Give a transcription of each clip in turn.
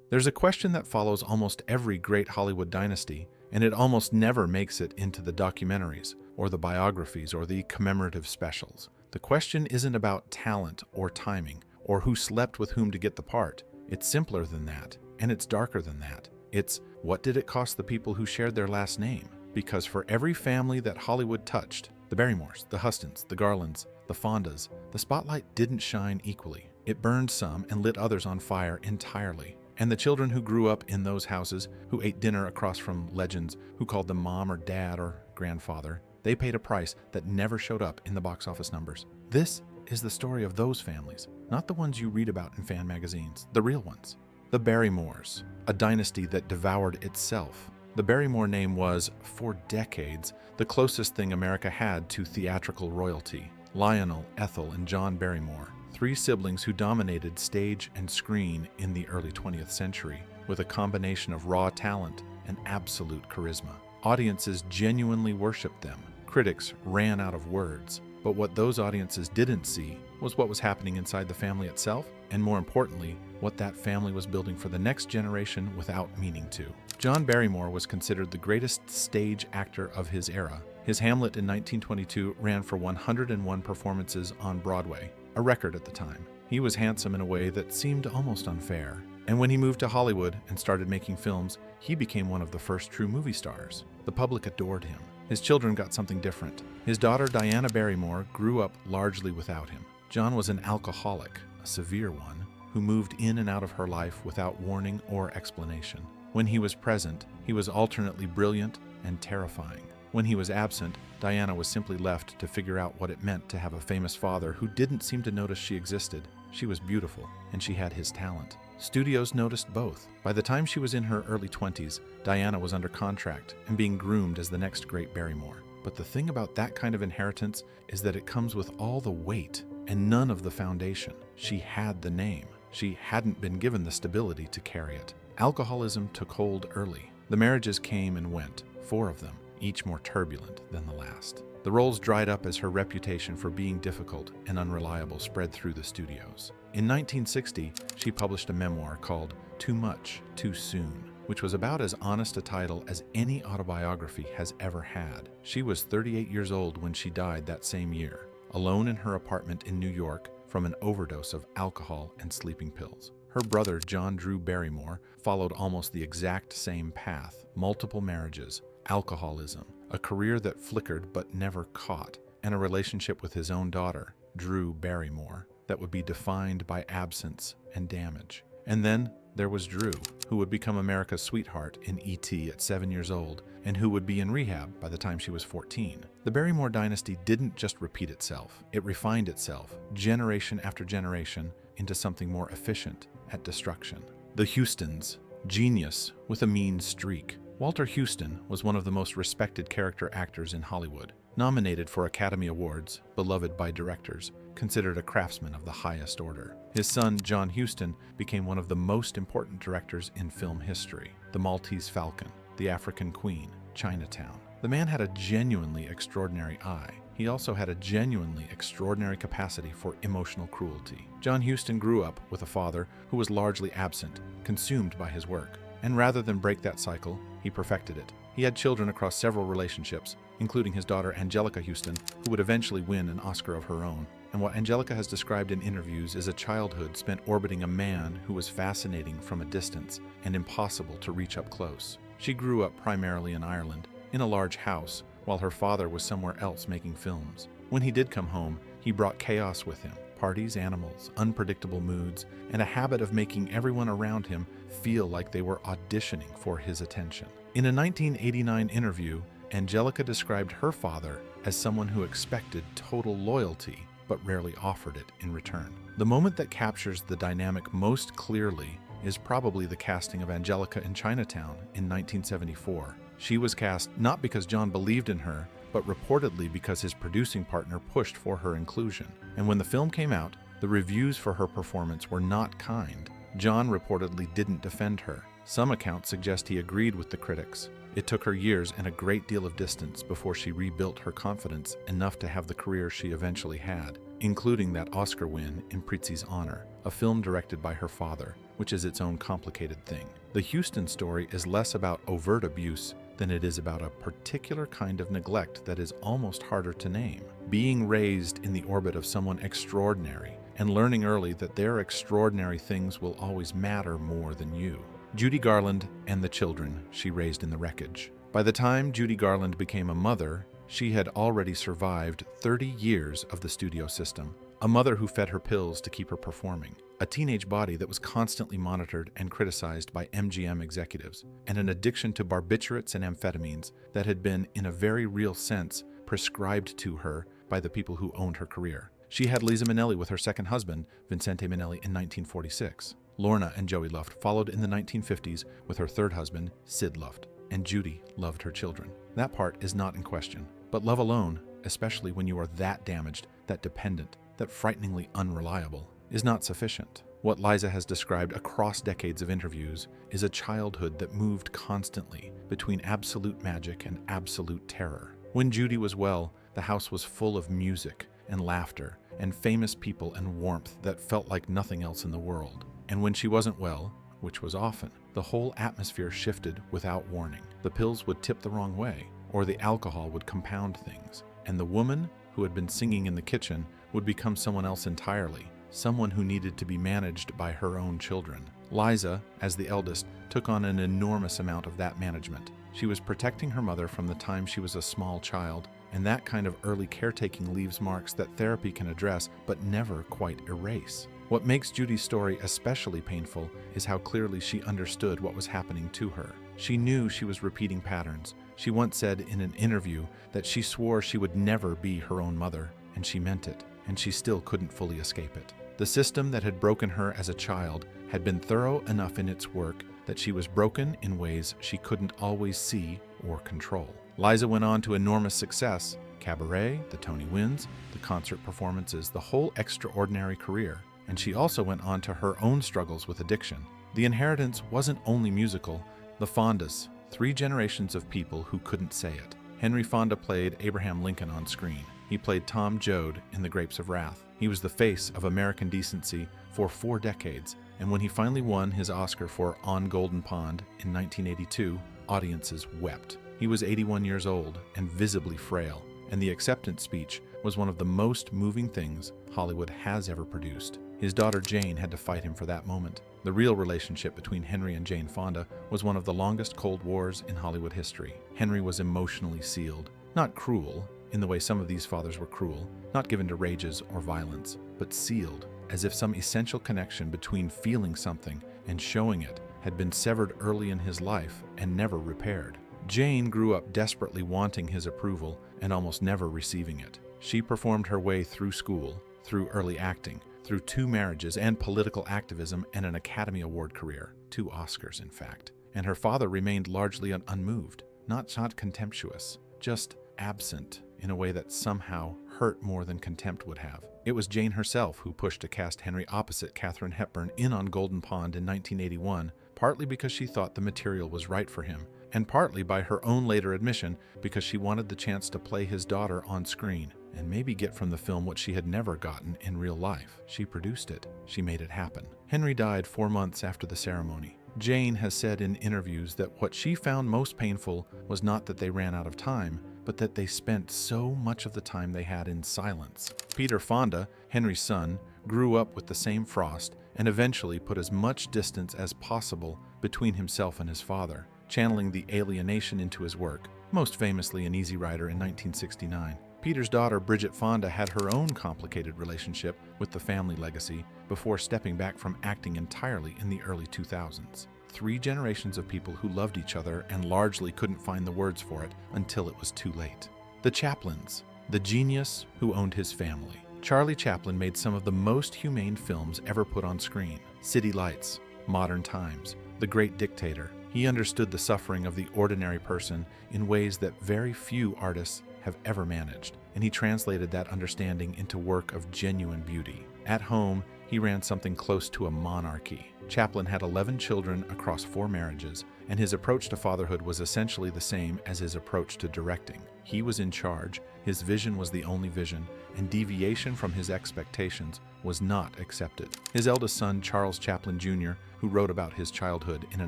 There's a question that follows almost every great Hollywood dynasty, and it almost never makes it into the documentaries, or the biographies, or the commemorative specials. The question isn't about talent or timing, or who slept with whom to get the part. It's simpler than that, and it's darker than that. It's, what did it cost the people who shared their last name? Because for every family that Hollywood touched, the Barrymores, the Hustons, the Garlands, the Fondas, the spotlight didn't shine equally. It burned some and lit others on fire entirely. And the children who grew up in those houses, who ate dinner across from legends, who called them mom or dad or grandfather, they paid a price that never showed up in the box office numbers. This is the story of those families, not the ones you read about in fan magazines, the real ones. The Barrymores, a dynasty that devoured itself. The Barrymore name was, for decades, the closest thing America had to theatrical royalty. Lionel, Ethel, and John Barrymore, three siblings who dominated stage and screen in the early 20th century with a combination of raw talent and absolute charisma. Audiences genuinely worshipped them. Critics ran out of words. But what those audiences didn't see was what was happening inside the family itself, and more importantly, what that family was building for the next generation without meaning to. John Barrymore was considered the greatest stage actor of his era. His Hamlet in 1922 ran for 101 performances on Broadway, a record at the time. He was handsome in a way that seemed almost unfair. And when he moved to Hollywood and started making films, he became one of the first true movie stars. The public adored him. His children got something different. His daughter Diana Barrymore grew up largely without him. John was an alcoholic, a severe one, who moved in and out of her life without warning or explanation. When he was present, he was alternately brilliant and terrifying. When he was absent, Diana was simply left to figure out what it meant to have a famous father who didn't seem to notice she existed. She was beautiful, and she had his talent. Studios noticed both. By the time she was in her early 20s, Diana was under contract and being groomed as the next great Barrymore. But the thing about that kind of inheritance is that it comes with all the weight and none of the foundation. She had the name. She hadn't been given the stability to carry it. Alcoholism took hold early. The marriages came and went, 4 of them, each more turbulent than the last. The roles dried up as her reputation for being difficult and unreliable spread through the studios. In 1960, she published a memoir called Too Much, Too Soon, which was about as honest a title as any autobiography has ever had. She was 38 years old when she died that same year, alone in her apartment in New York from an overdose of alcohol and sleeping pills. Her brother, John Drew Barrymore, followed almost the exact same path: multiple marriages, alcoholism, a career that flickered but never caught, and a relationship with his own daughter, Drew Barrymore, that would be defined by absence and damage. And then there was Drew, who would become America's sweetheart in E.T. at 7 years old, and who would be in rehab by the time she was 14. The Barrymore dynasty didn't just repeat itself, it refined itself, generation after generation, into something more efficient at destruction. The Hustons, genius with a mean streak. Walter Huston was one of the most respected character actors in Hollywood, nominated for Academy Awards, beloved by directors, considered a craftsman of the highest order. His son, John Huston, became one of the most important directors in film history. The Maltese Falcon, The African Queen, Chinatown. The man had a genuinely extraordinary eye. He also had a genuinely extraordinary capacity for emotional cruelty. John Huston grew up with a father who was largely absent, consumed by his work. And rather than break that cycle, he perfected it. He had children across several relationships, including his daughter Angelica Huston, who would eventually win an Oscar of her own. And what Angelica has described in interviews is a childhood spent orbiting a man who was fascinating from a distance and impossible to reach up close. She grew up primarily in Ireland, in a large house, while her father was somewhere else making films. When he did come home, he brought chaos with him: parties, animals, unpredictable moods, and a habit of making everyone around him feel like they were auditioning for his attention. In a 1989 interview, Angelica described her father as someone who expected total loyalty, but rarely offered it in return. The moment that captures the dynamic most clearly is probably the casting of Angelica in Chinatown in 1974. She was cast not because John believed in her, but reportedly because his producing partner pushed for her inclusion. And when the film came out, the reviews for her performance were not kind. John reportedly didn't defend her. Some accounts suggest he agreed with the critics. It took her years and a great deal of distance before she rebuilt her confidence enough to have the career she eventually had, including that Oscar win in Prizzi's honor. a film directed by her father, which is its own complicated thing. The Huston story is less about overt abuse than it is about a particular kind of neglect that is almost harder to name. Being raised in the orbit of someone extraordinary and learning early that their extraordinary things will always matter more than you. Judy Garland and the children she raised in the wreckage. By the time Judy Garland became a mother, she had already survived 30 years of the studio system, a mother who fed her pills to keep her performing, a teenage body that was constantly monitored and criticized by MGM executives, and an addiction to barbiturates and amphetamines that had been, in a very real sense, prescribed to her by the people who owned her career. She had Liza Minnelli with her second husband, Vincente Minnelli, in 1946. Lorna and Joey Luft followed in the 1950s with her third husband, Sid Luft, and Judy loved her children. That part is not in question. But love alone, especially when you are that damaged, that dependent, that frighteningly unreliable, is not sufficient. What Liza has described across decades of interviews is a childhood that moved constantly between absolute magic and absolute terror. When Judy was well, the house was full of music and laughter and famous people and warmth that felt like nothing else in the world. And when she wasn't well, which was often, the whole atmosphere shifted without warning. The pills would tip the wrong way, or the alcohol would compound things, and the woman who had been singing in the kitchen would become someone else entirely, someone who needed to be managed by her own children. Liza, as the eldest, took on an enormous amount of that management. She was protecting her mother from the time she was a small child, and that kind of early caretaking leaves marks that therapy can address but never quite erase. What makes Judy's story especially painful is how clearly she understood what was happening to her. She knew she was repeating patterns. She once said in an interview that she swore she would never be her own mother, and she meant it, and she still couldn't fully escape it. The system that had broken her as a child had been thorough enough in its work that she was broken in ways she couldn't always see or control. Liza went on to enormous success: cabaret, the Tony Wins, the concert performances, the whole extraordinary career. And she also went on to her own struggles with addiction. The inheritance wasn't only musical. The Fondas, 3 generations of people who couldn't say it. Henry Fonda played Abraham Lincoln on screen. He played Tom Joad in The Grapes of Wrath. He was the face of American decency for 4 decades, and when he finally won his Oscar for On Golden Pond in 1982, audiences wept. He was 81 years old and visibly frail, and the acceptance speech was one of the most moving things Hollywood has ever produced. His daughter Jane had to fight him for that moment. The real relationship between Henry and Jane Fonda was one of the longest Cold Wars in Hollywood history. Henry was emotionally sealed, not cruel, in the way some of these fathers were cruel, not given to rages or violence, but sealed, as if some essential connection between feeling something and showing it had been severed early in his life and never repaired. Jane grew up desperately wanting his approval and almost never receiving it. She performed her way through school, through early acting, through 2 marriages and political activism and an Academy Award career, 2 Oscars in fact. And her father remained largely unmoved, not contemptuous, just absent in a way that somehow hurt more than contempt would have. It was Jane herself who pushed to cast Henry opposite Katharine Hepburn in On Golden Pond in 1981, partly because she thought the material was right for him, and partly by her own later admission because she wanted the chance to play his daughter on screen and maybe get from the film what she had never gotten in real life. She produced it. She made it happen. Henry died 4 months after the ceremony. Jane has said in interviews that what she found most painful was not that they ran out of time, but that they spent so much of the time they had in silence. Peter Fonda, Henry's son, grew up with the same frost and eventually put as much distance as possible between himself and his father, channeling the alienation into his work, most famously in Easy Rider in 1969. Peter's daughter, Bridget Fonda, had her own complicated relationship with the family legacy before stepping back from acting entirely in the early 2000s. 3 generations of people who loved each other and largely couldn't find the words for it until it was too late. The Chaplins, the genius who owned his family. Charlie Chaplin made some of the most humane films ever put on screen. City Lights, Modern Times, The Great Dictator. He understood the suffering of the ordinary person in ways that very few artists have ever managed, and he translated that understanding into work of genuine beauty. At home, he ran something close to a monarchy. Chaplin had 11 children across 4 marriages, and his approach to fatherhood was essentially the same as his approach to directing. He was in charge, his vision was the only vision, and deviation from his expectations was not accepted. His eldest son, Charles Chaplin Jr., who wrote about his childhood in a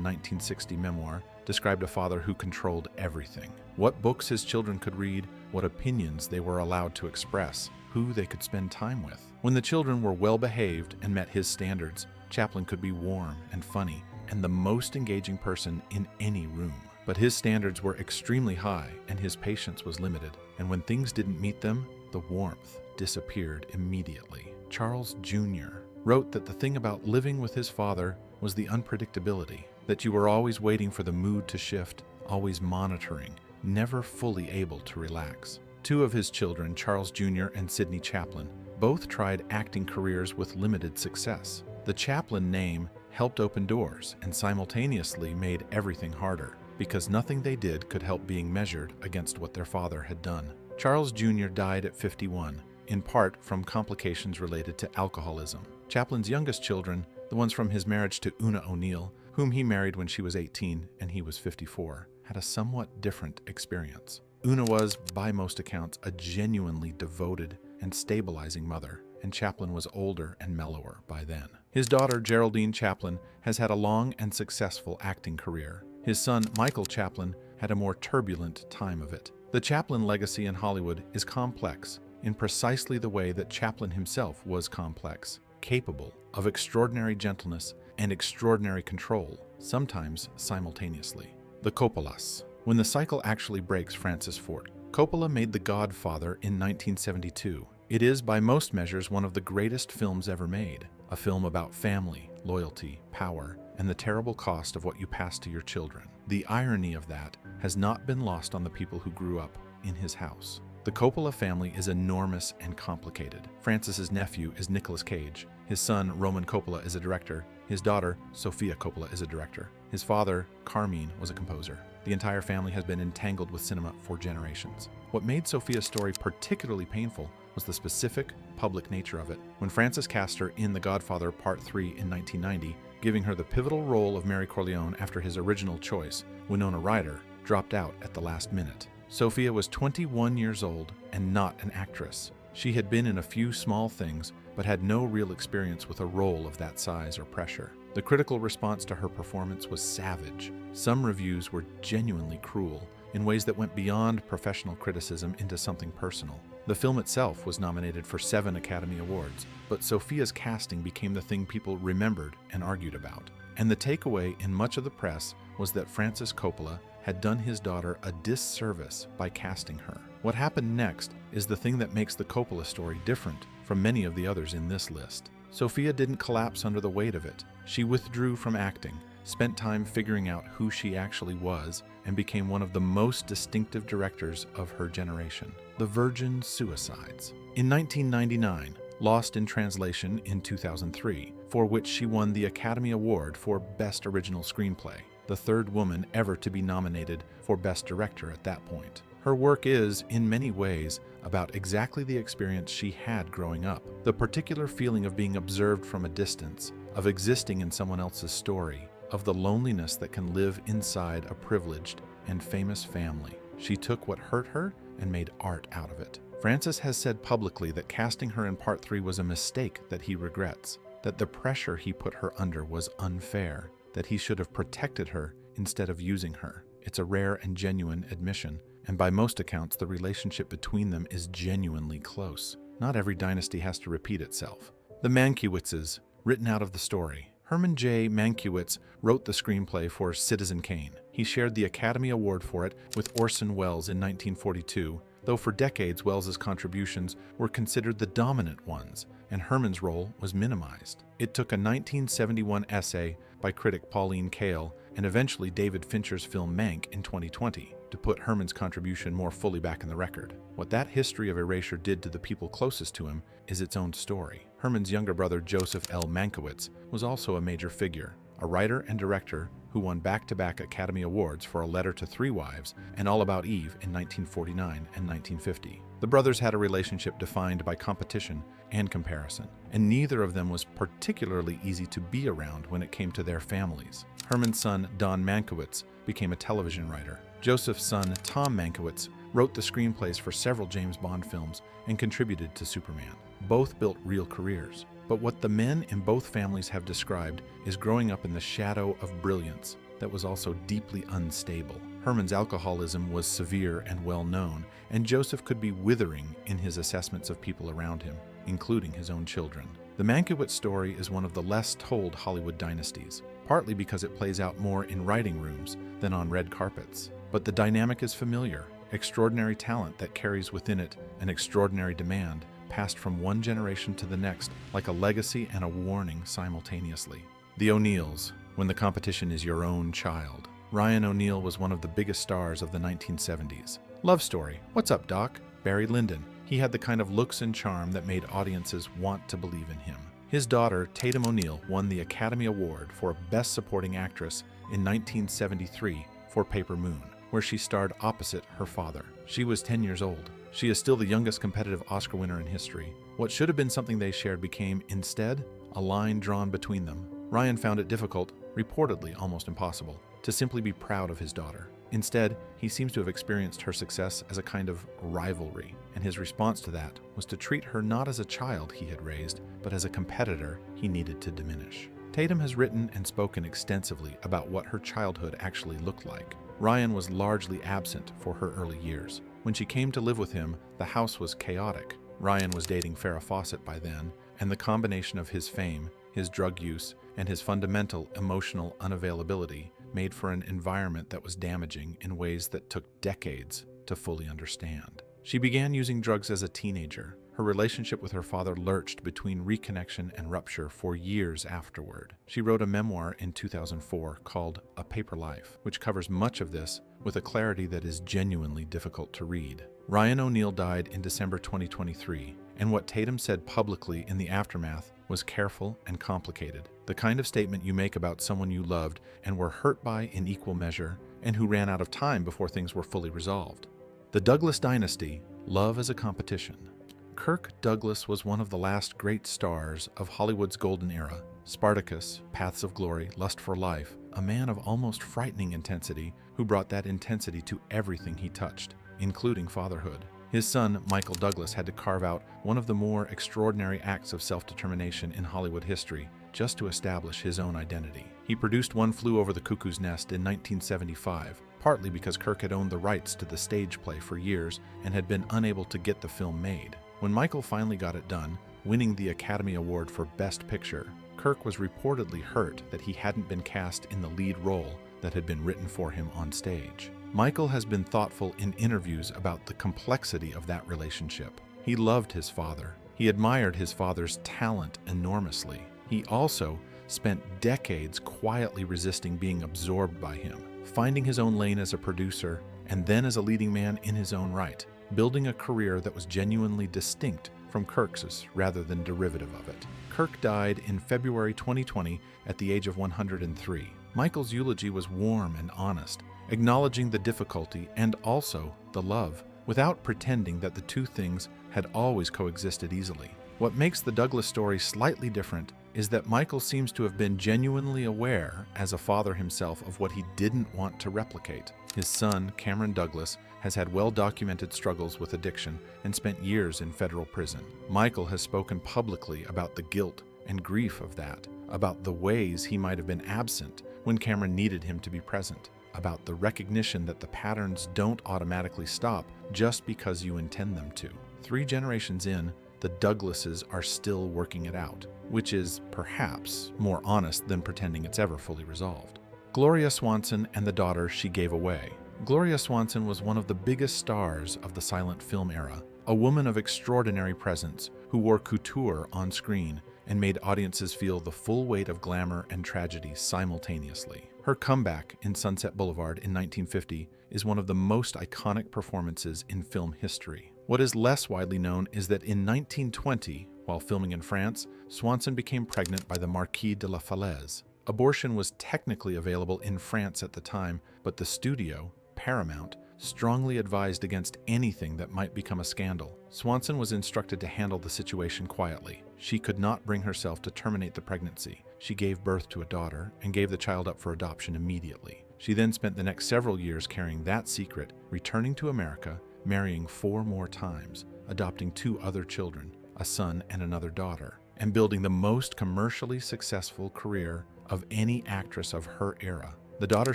1960 memoir, described a father who controlled everything. What books his children could read, what opinions they were allowed to express, who they could spend time with. When the children were well behaved and met his standards, Chaplin could be warm and funny and the most engaging person in any room. But his standards were extremely high and his patience was limited, and when things didn't meet them, the warmth disappeared immediately. Charles Jr. wrote that the thing about living with his father was the unpredictability, that you were always waiting for the mood to shift, always monitoring, never fully able to relax. Two of his children, Charles Jr. and Sidney Chaplin, both tried acting careers with limited success. The Chaplin name helped open doors and simultaneously made everything harder, because nothing they did could help being measured against what their father had done. Charles Jr. died at 51, in part from complications related to alcoholism. Chaplin's youngest children, the ones from his marriage to Una O'Neill, whom he married when she was 18 and he was 54, had a somewhat different experience. Una was, by most accounts, a genuinely devoted and stabilizing mother, and Chaplin was older and mellower by then. His daughter, Geraldine Chaplin, has had a long and successful acting career. His son, Michael Chaplin, had a more turbulent time of it. The Chaplin legacy in Hollywood is complex in precisely the way that Chaplin himself was complex, capable of extraordinary gentleness and extraordinary control, sometimes simultaneously. The Coppolas. When the cycle actually breaks, Francis Ford Coppola made The Godfather in 1972. It is, by most measures, one of the greatest films ever made. A film about family, loyalty, power, and the terrible cost of what you pass to your children. The irony of that has not been lost on the people who grew up in his house. The Coppola family is enormous and complicated. Francis's nephew is Nicolas Cage. His son, Roman Coppola, is a director. His daughter, Sofia Coppola, is a director. His father, Carmine, was a composer. The entire family has been entangled with cinema for generations. What made Sofia's story particularly painful was the specific, public nature of it. When Francis cast her in The Godfather Part 3 in 1990, giving her the pivotal role of Mary Corleone after his original choice, Winona Ryder, dropped out at the last minute. Sofia was 21 years old and not an actress. She had been in a few small things, but had no real experience with a role of that size or pressure. The critical response to her performance was savage. Some reviews were genuinely cruel, in ways that went beyond professional criticism into something personal. The film itself was nominated for 7 Academy Awards, but Sofia's casting became the thing people remembered and argued about. And the takeaway in much of the press was that Francis Coppola had done his daughter a disservice by casting her. What happened next is the thing that makes the Coppola story different from many of the others in this list. Sofia didn't collapse under the weight of it. She withdrew from acting, spent time figuring out who she actually was, and became one of the most distinctive directors of her generation. The Virgin Suicides. In 1999, Lost in Translation in 2003, for which she won the Academy Award for Best Original Screenplay, the third woman ever to be nominated for Best Director at that point. Her work is, in many ways, about exactly the experience she had growing up, the particular feeling of being observed from a distance, of existing in someone else's story, of the loneliness that can live inside a privileged and famous family. She took what hurt her and made art out of it. Francis has said publicly that casting her in Part 3 was a mistake that he regrets, that the pressure he put her under was unfair, that he should have protected her instead of using her. It's a rare and genuine admission, and by most accounts, the relationship between them is genuinely close. Not every dynasty has to repeat itself. The Mankiewiczes, written out of the story. Herman J. Mankiewicz wrote the screenplay for Citizen Kane. He shared the Academy Award for it with Orson Welles in 1942, though for decades Welles's contributions were considered the dominant ones, and Herman's role was minimized. It took a 1971 essay by critic Pauline Kael and eventually David Fincher's film Mank in 2020 to put Herman's contribution more fully back in the record. What that history of erasure did to the people closest to him is its own story. Herman's younger brother Joseph L. Mankiewicz was also a major figure, a writer and director who won back-to-back Academy Awards for A Letter to Three Wives and All About Eve in 1949 and 1950. The brothers had a relationship defined by competition and comparison, and neither of them was particularly easy to be around when it came to their families. Herman's son, Don Mankiewicz, became a television writer. Joseph's son, Tom Mankiewicz, wrote the screenplays for several James Bond films and contributed to Superman. Both built real careers. But what the men in both families have described is growing up in the shadow of brilliance that was also deeply unstable. Herman's alcoholism was severe and well known, and Joseph could be withering in his assessments of people around him, including his own children. The Mankiewicz story is one of the less told Hollywood dynasties, partly because it plays out more in writing rooms than on red carpets. But the dynamic is familiar: extraordinary talent that carries within it an extraordinary demand, passed from one generation to the next like a legacy and a warning simultaneously. The O'Neills, when the competition is your own child. Ryan O'Neal was one of the biggest stars of the 1970s. Love story. What's up, Doc? Barry Lyndon. He had the kind of looks and charm that made audiences want to believe in him. His daughter, Tatum O'Neal, won the Academy Award for Best Supporting Actress in 1973 for Paper Moon, where she starred opposite her father. She was 10 years old. She is still the youngest competitive Oscar winner in history. What should have been something they shared became, instead, a line drawn between them. Ryan found it difficult, reportedly almost impossible, to simply be proud of his daughter. Instead, he seems to have experienced her success as a kind of rivalry, and his response to that was to treat her not as a child he had raised, but as a competitor he needed to diminish. Tatum has written and spoken extensively about what her childhood actually looked like. Ryan was largely absent for her early years. When she came to live with him, the house was chaotic. Ryan was dating Farrah Fawcett by then, and the combination of his fame, his drug use, and his fundamental emotional unavailability made for an environment that was damaging in ways that took decades to fully understand. She began using drugs as a teenager. Her relationship with her father lurched between reconnection and rupture for years afterward. She wrote a memoir in 2004 called A Paper Life, which covers much of this with a clarity that is genuinely difficult to read. Ryan O'Neal died in December 2023, and what Tatum said publicly in the aftermath was careful and complicated. The kind of statement you make about someone you loved and were hurt by in equal measure, and who ran out of time before things were fully resolved. The Douglas Dynasty, Love as a Competition. Kirk Douglas was one of the last great stars of Hollywood's golden era. Spartacus, Paths of Glory, Lust for Life, a man of almost frightening intensity who brought that intensity to everything he touched, including fatherhood. His son, Michael Douglas, had to carve out one of the more extraordinary acts of self-determination in Hollywood history just to establish his own identity. He produced One Flew Over the Cuckoo's Nest in 1975, partly because Kirk had owned the rights to the stage play for years and had been unable to get the film made. When Michael finally got it done, winning the Academy Award for Best Picture, Kirk was reportedly hurt that he hadn't been cast in the lead role that had been written for him on stage. Michael has been thoughtful in interviews about the complexity of that relationship. He loved his father. He admired his father's talent enormously. He also spent decades quietly resisting being absorbed by him, finding his own lane as a producer and then as a leading man in his own right, building a career that was genuinely distinct from Kirk's rather than derivative of it. Kirk died in February 2020 at the age of 103. Michael's eulogy was warm and honest, acknowledging the difficulty and also the love, without pretending that the two things had always coexisted easily. What makes the Douglas story slightly different is that Michael seems to have been genuinely aware, as a father himself, of what he didn't want to replicate. His son, Cameron Douglas, has had well-documented struggles with addiction and spent years in federal prison. Michael has spoken publicly about the guilt and grief of that, about the ways he might have been absent when Cameron needed him to be present, about the recognition that the patterns don't automatically stop just because you intend them to. 3 generations in, the Douglases are still working it out, which is, perhaps, more honest than pretending it's ever fully resolved. Gloria Swanson and the daughter she gave away. Gloria Swanson was one of the biggest stars of the silent film era, a woman of extraordinary presence who wore couture on screen and made audiences feel the full weight of glamour and tragedy simultaneously. Her comeback in Sunset Boulevard in 1950 is one of the most iconic performances in film history. What is less widely known is that in 1920, while filming in France, Swanson became pregnant by the Marquis de la Falaise. Abortion was technically available in France at the time, but the studio, Paramount, strongly advised against anything that might become a scandal. Swanson was instructed to handle the situation quietly. She could not bring herself to terminate the pregnancy. She gave birth to a daughter and gave the child up for adoption immediately. She then spent the next several years carrying that secret, returning to America, marrying 4 more times, adopting 2 other children, a son and another daughter, and building the most commercially successful career of any actress of her era. The daughter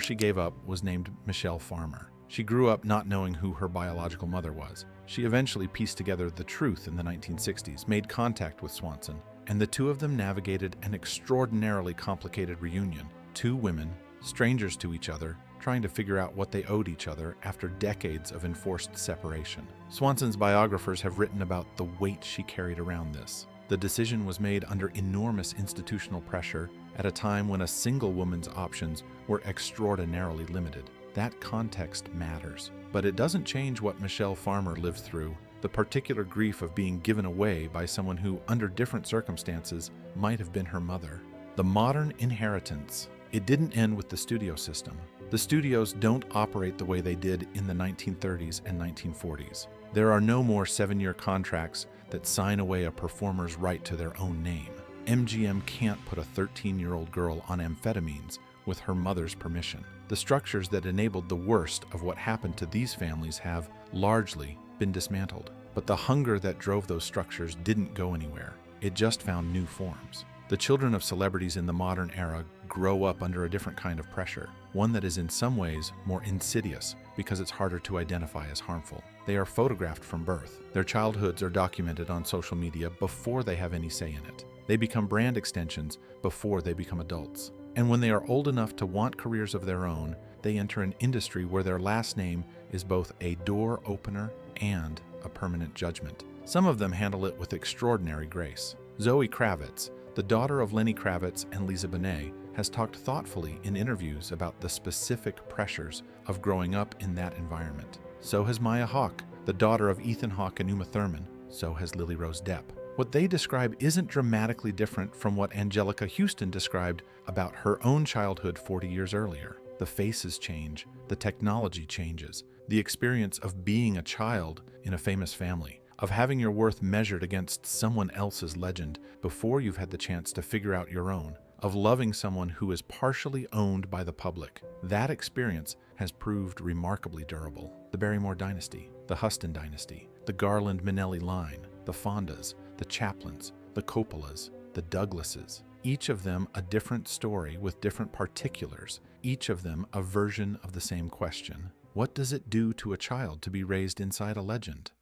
she gave up was named Michelle Farmer. She grew up not knowing who her biological mother was. She eventually pieced together the truth in the 1960s, made contact with Swanson, and the two of them navigated an extraordinarily complicated reunion. Two women, strangers to each other, trying to figure out what they owed each other after decades of enforced separation. Swanson's biographers have written about the weight she carried around this. The decision was made under enormous institutional pressure at a time when a single woman's options were extraordinarily limited. That context matters, but it doesn't change what Michelle Farmer lived through, the particular grief of being given away by someone who, under different circumstances, might have been her mother. The modern inheritance. It didn't end with the studio system. The studios don't operate the way they did in the 1930s and 1940s. There are no more 7-year contracts that sign away a performer's right to their own name. MGM can't put a 13-year-old girl on amphetamines with her mother's permission. The structures that enabled the worst of what happened to these families have largely been dismantled. But the hunger that drove those structures didn't go anywhere. It just found new forms. The children of celebrities in the modern era grow up under a different kind of pressure, one that is in some ways more insidious because it's harder to identify as harmful. They are photographed from birth. Their childhoods are documented on social media before they have any say in it. They become brand extensions before they become adults. And when they are old enough to want careers of their own, they enter an industry where their last name is both a door opener and a permanent judgment. Some of them handle it with extraordinary grace. Zoe Kravitz, the daughter of Lenny Kravitz and Lisa Bonet, has talked thoughtfully in interviews about the specific pressures of growing up in that environment. So has Maya Hawke, the daughter of Ethan Hawke and Uma Thurman. So has Lily Rose Depp. What they describe isn't dramatically different from what Angelica Huston described about her own childhood 40 years earlier. The faces change, the technology changes, the experience of being a child in a famous family, of having your worth measured against someone else's legend before you've had the chance to figure out your own, of loving someone who is partially owned by the public. That experience has proved remarkably durable. The Barrymore dynasty, the Huston dynasty, the Garland-Minnelli line, the Fondas, the Chaplins, the Coppolas, the Douglases, each of them a different story with different particulars, each of them a version of the same question. What does it do to a child to be raised inside a legend?